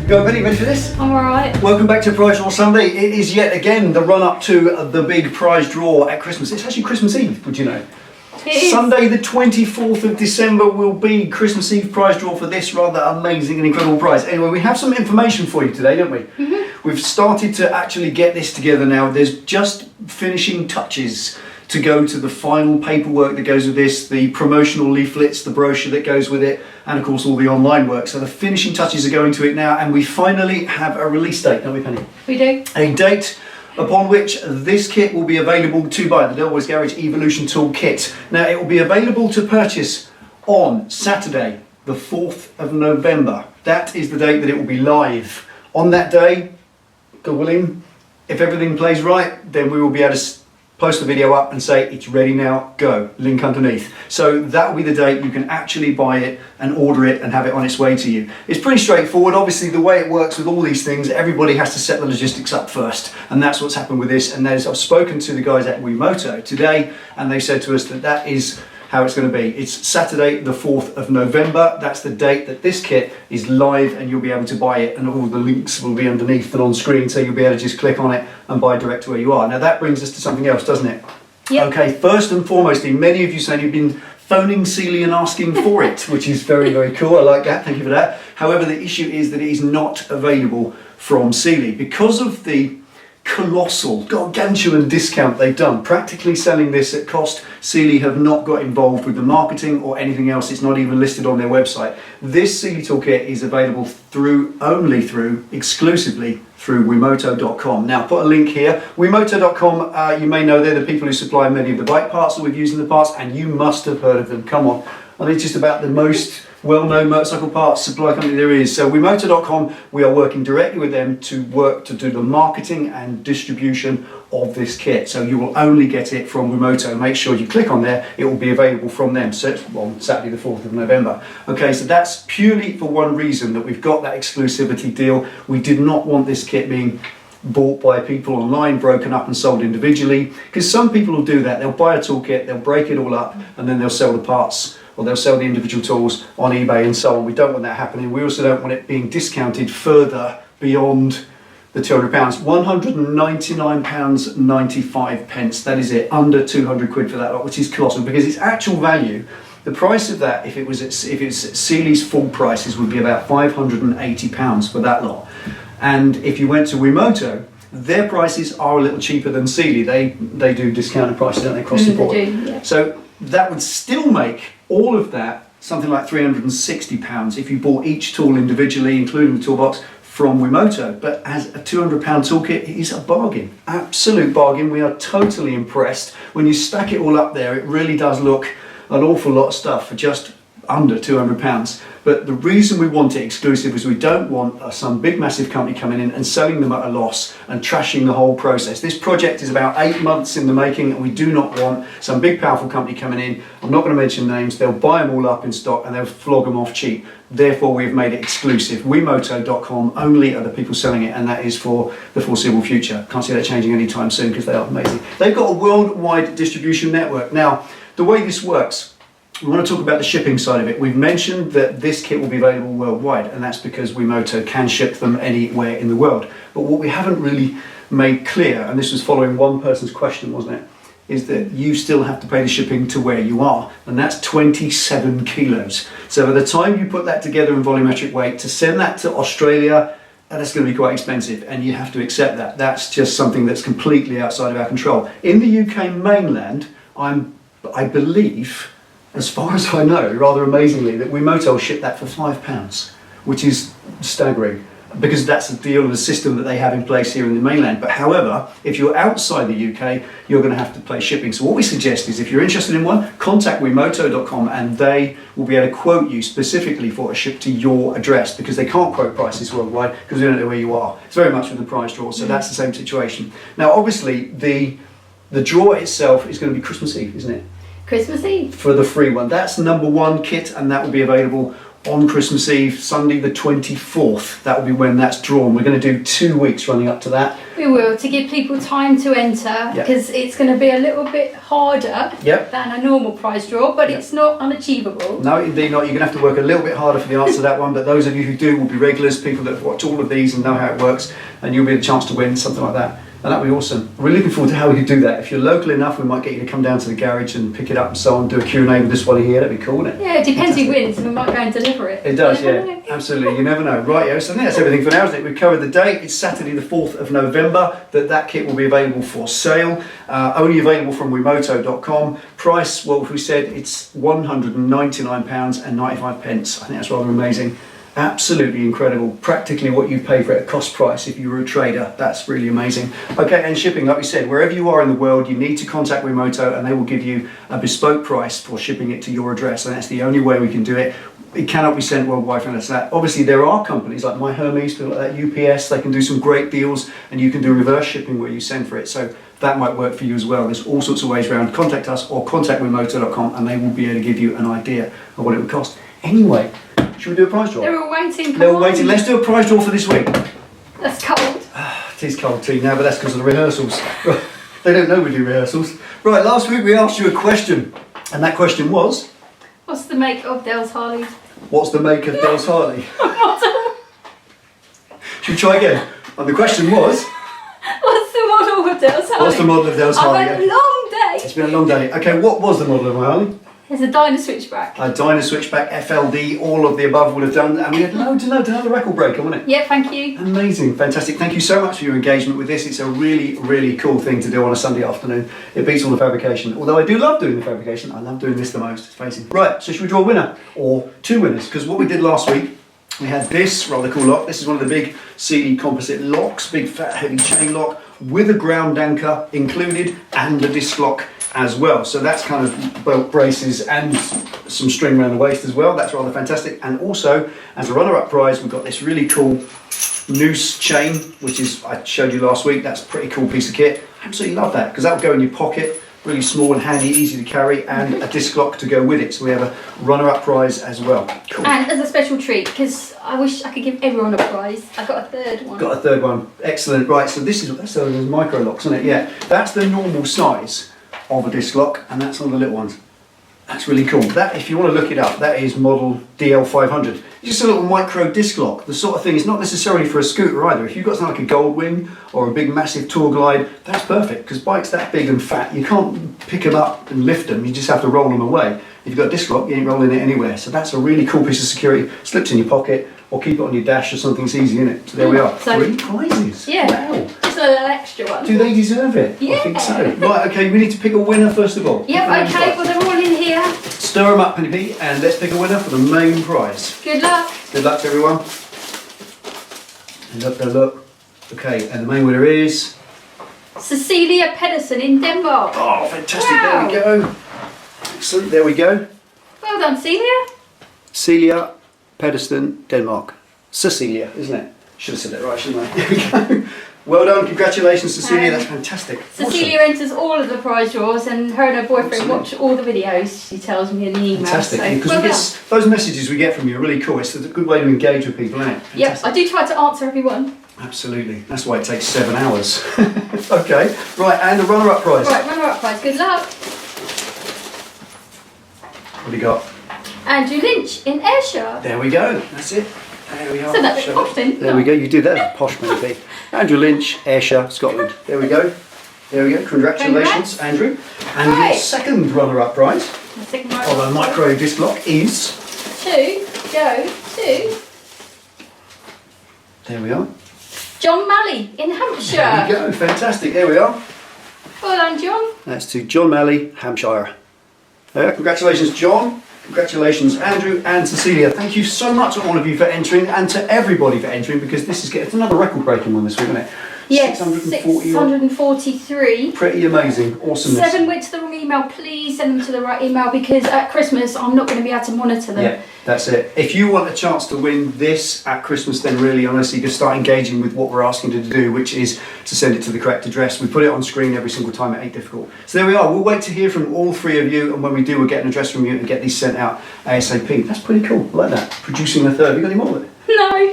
Go, Penny, ready for this? I'm alright. Welcome back to Prize Draw Sunday. It is yet again the run up to the big prize draw at Christmas. It's actually Christmas Eve, would you know? It is. Sunday the 24th of December will be Christmas Eve prize draw for this rather amazing and incredible prize. Anyway, we have some information for you today, don't we? Mm-hmm. We've started to actually get this together now. There's just finishing touches to go to the final paperwork that goes with this, the promotional leaflets, the brochure that goes with it, and of course all the online work. So the finishing touches are going to it now, and we finally have a release date, don't we, Penny? We do. A date upon which this kit will be available to buy, the Delboy's Garage Evolution Toolkit. Now it will be available to purchase on Saturday, the 4th of November. That is the date that it will be live. On that day, God willing, if everything plays right, then we will be able to post the video up and say it's ready now, go, link underneath. So that will be the date you can actually buy it and order it and have it on its way to you. It's pretty straightforward. Obviously the way it works with all these things, everybody has to set the logistics up first, and that's what's happened with this. And I've spoken to the guys at Wiha today, and they said to us that that is how it's going to be. It's Saturday the 4th of November. That's the date that this kit is live, and you'll be able to buy it, and all the links will be underneath and on screen, so you'll be able to just click on it and buy direct to where you are. Now that brings us to something else, doesn't it? Yep. Okay, first and foremost, many of you saying you've been phoning Sealy and asking for it, which is very, very cool. I like that, thank you for that. However, the issue is that it is not available from Sealy because of the colossal, gargantuan discount they've done, practically selling this at cost. Sealy have not got involved with the marketing or anything else. It's not even listed on their website. This Sealy Toolkit is available exclusively through Wimoto.com. Now put a link here. Wimoto.com, you may know they're the people who supply many of the bike parts that we've used in the past, and you must have heard of them. Come on, I think it's just about the most well-known motorcycle parts supply company there is. So Wimoto.com, we are working directly with them to do the marketing and distribution of this kit. So you will only get it from Wimoto. Make sure you click on there, it will be available from them. So it's on Saturday the 4th of November. Okay, so that's purely for one reason, that we've got that exclusivity deal. We did not want this kit being bought by people online, broken up and sold individually, because some people will do that. They'll buy a toolkit, they'll break it all up, and then they'll sell the parts, or they'll sell the individual tools on eBay and so on. We don't want that happening. We also don't want it being discounted further beyond the £200. £199.95. That is it, under 200 quid for that lot, which is colossal, because its actual value, the price of that, if it's Sealy's full prices, would be about £580 for that lot. And if you went to Wimoto, their prices are a little cheaper than Sealy. They do discounted prices, don't they, across the board? They do, yeah. So that would still make all of that something like £360 if you bought each tool individually, including the toolbox, from Wimoto. But as a £200 toolkit, it is a bargain, absolute bargain. We are totally impressed. When you stack it all up there, it really does look an awful lot of stuff for just under £200. But the reason we want it exclusive is we don't want some big massive company coming in and selling them at a loss and trashing the whole process. This project is about 8 months in the making, and we do not want some big powerful company coming in. I'm not going to mention names. They'll buy them all up in stock and they'll flog them off cheap. Therefore, we've made it exclusive. Wimoto.com only are the people selling it, and that is for the foreseeable future. Can't see that changing anytime soon, because they are amazing. They've got a worldwide distribution network. Now, the way this works, we want to talk about the shipping side of it. We've mentioned that this kit will be available worldwide, and that's because Wimoto can ship them anywhere in the world. But what we haven't really made clear, and this was following one person's question, wasn't it, is that you still have to pay the shipping to where you are, and that's 27 kilos. So by the time you put that together in volumetric weight, to send that to Australia, that's going to be quite expensive, and you have to accept that. That's just something that's completely outside of our control. In the UK mainland, I believe, as far as I know, rather amazingly, that Wimoto will ship that for £5, which is staggering, because that's the deal and the system that they have in place here in the mainland. But however, if you're outside the UK, you're going to have to pay shipping. So what we suggest is, if you're interested in one, contact Wimoto.com, and they will be able to quote you specifically for a ship to your address, because they can't quote prices worldwide because we don't know where you are. It's very much with the prize draw, so that's the same situation. Now obviously the draw itself is going to be Christmas Eve, isn't it? Christmas Eve. For the free one. That's #1 kit, and that will be available on Christmas Eve, Sunday the 24th. That will be when that's drawn. We're going to do 2 weeks running up to that. We will, to give people time to enter, because it's going to be a little bit harder than a normal prize draw, but it's not unachievable. No, indeed not. You're going to have to work a little bit harder for the answer to that one, but those of you who do will be regulars, people that watch all of these and know how it works, and you'll be a chance to win something like that. And that'd be awesome. We're really looking forward to how we could do that. If you're local enough, we might get you to come down to the garage and pick it up and so on, do a Q&A with this one here. That'd be cool, wouldn't it? Yeah, it depends who wins, and we might go and deliver it. It does, yeah. Absolutely. You never know. Right, so I think that's everything for now, isn't it? We've covered the date. It's Saturday the 4th of November that kit will be available for sale. Only available from Wimoto.com. Price, well, we said it's £199.95. I think that's rather amazing. Absolutely incredible. Practically what you pay for it at cost price if you were a trader. That's really amazing. Okay, and shipping, like we said, wherever you are in the world, you need to contact Wimoto and they will give you a bespoke price for shipping it to your address, and that's the only way we can do it. It cannot be sent worldwide for that. Obviously, there are companies like My Hermes, people like that, UPS, they can do some great deals, and you can do reverse shipping where you send for it. So that might work for you as well. There's all sorts of ways around. Contact us or contact Wimoto.com and they will be able to give you an idea of what it would cost. Anyway, should we do a prize draw? They're all waiting. They're all waiting. Let's do a prize draw for this week. That's cold. It is cold tea now, but that's because of the rehearsals. They don't know we do rehearsals. Right, last week we asked you a question, and that question was... What's the make of Del's Harley? What's the make of Del's Harley? Should we try again? And the question was... What's the model of Del's Harley? What's the model of Del's Harley? I've had a long day. It's been a long day. Okay, what was the model of my Harley? It's a Dyna Switchback. A Dyna Switchback, FLD, all of the above would have done, and we had loads and loads, another record breaker, wasn't it? Yeah, thank you. Amazing, fantastic. Thank you so much for your engagement with this. It's a really, really cool thing to do on a Sunday afternoon. It beats all the fabrication. Although I do love doing the fabrication, I love doing this the most, it's amazing. Right, so should we draw a winner? Or two winners? Because what we did last week, we had this rather cool lock. This is one of the big CD composite locks, big fat heavy chain lock with a ground anchor included and a disc lock as well. So that's kind of belt braces and some string around the waist as well. That's rather fantastic. And also, as a runner-up prize, we've got this really cool noose chain, which is, I showed you last week. That's a pretty cool piece of kit. Absolutely love that, because that'll go in your pocket. Really small and handy, easy to carry, and a disc lock to go with it. So we have a runner-up prize as well. Cool. And as a special treat, because I wish I could give everyone a prize, I got a third one. Got a third one. Excellent. Right, so this is, that's those micro locks, isn't it? Yeah. That's the normal size of a disc lock, and that's one of the little ones. That's really cool. That, if you want to look it up, that is model DL500. It's just a little micro disc lock. The sort of thing, it's not necessarily for a scooter either. If you've got something like a Goldwing or a big massive tour glide, that's perfect, because bikes that big and fat, you can't pick them up and lift them, you just have to roll them away. If you've got a disc lock, you ain't rolling it anywhere. So that's a really cool piece of security. Slips in your pocket, or keep it on your dash or something, it's easy, isn't it? So there we are. So, 3 prizes. Yeah. Wow. Just a little extra one. Do they deserve it? Yeah. I think so. Right, okay, we need to pick a winner first of all. Yep, okay, well they're all in here. Stir them up, Penny P, and let's pick a winner for the main prize. Good luck. Good luck to everyone. And look. Okay, and the main winner is... Cecilia Pedersen in Denmark. Oh, fantastic, Wow. There we go. Excellent, there we go. Well done, Celia. Celia Pedersen, Denmark. Cecilia, isn't it? Should have said it right, shouldn't I? There we go. Well done, congratulations Cecilia, that's fantastic. Cecilia enters all of the prize draws, and her and her boyfriend watch all the videos, she tells me in the email. Fantastic, So, because well those messages we get from you are really cool. It's a good way to engage with people, isn't it? Yep, I do try to answer everyone. Absolutely, that's why it takes 7 hours. Okay, right, and the runner-up prize. Right, runner-up prize, good luck. What do you got? Andrew Lynch in Ayrshire. There we go, that's it. There we are. So that's a bit posh then. There we go, you did that. Posh maybe. Andrew Lynch, Ayrshire, Scotland. There we go. There we go. Congratulations, Congrats. Andrew. And your second runner-up prize The second of a micro disc lock is... go to There we are. John Malley in Hampshire. There we go. Fantastic. There we are. Well done, John. That's to John Malley, Hampshire. Congratulations, John. Congratulations, Andrew and Cecilia. Thank you so much to all of you for entering, and to everybody for entering, because this is it's another record-breaking one this week, isn't it? Yes, 640 643. Pretty amazing. Awesomeness. 7 went to the wrong email. Please send them to the right email, because at Christmas I'm not going to be able to monitor them. Yeah. That's it. If you want a chance to win this at Christmas, then really honestly just start engaging with what we're asking you to do, which is to send it to the correct address. We put it on screen every single time, it ain't difficult. So there we are. We'll wait to hear from all three of you, and when we do, we'll get an address from you and get these sent out ASAP. That's pretty cool. I like that. Producing a third. Have you got any more of it?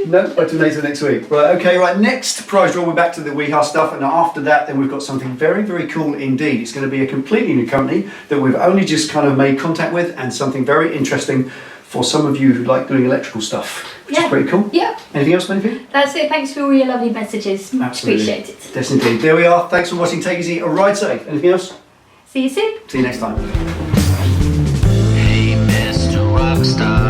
No, wait till later next week. Right, okay, right, next prize draw, we're back to the Wiha stuff, and after that, then we've got something very, very cool indeed. It's going to be a completely new company that we've only just kind of made contact with, and something very interesting for some of you who like doing electrical stuff, which is pretty cool. Yeah. Anything else, Benny? That's it. Thanks for all your lovely messages. Absolutely. Appreciate it. Yes, indeed. There we are. Thanks for watching. Take it easy. Ride safe. Anything else? See you soon. See you next time. Hey, Mr. Rockstar.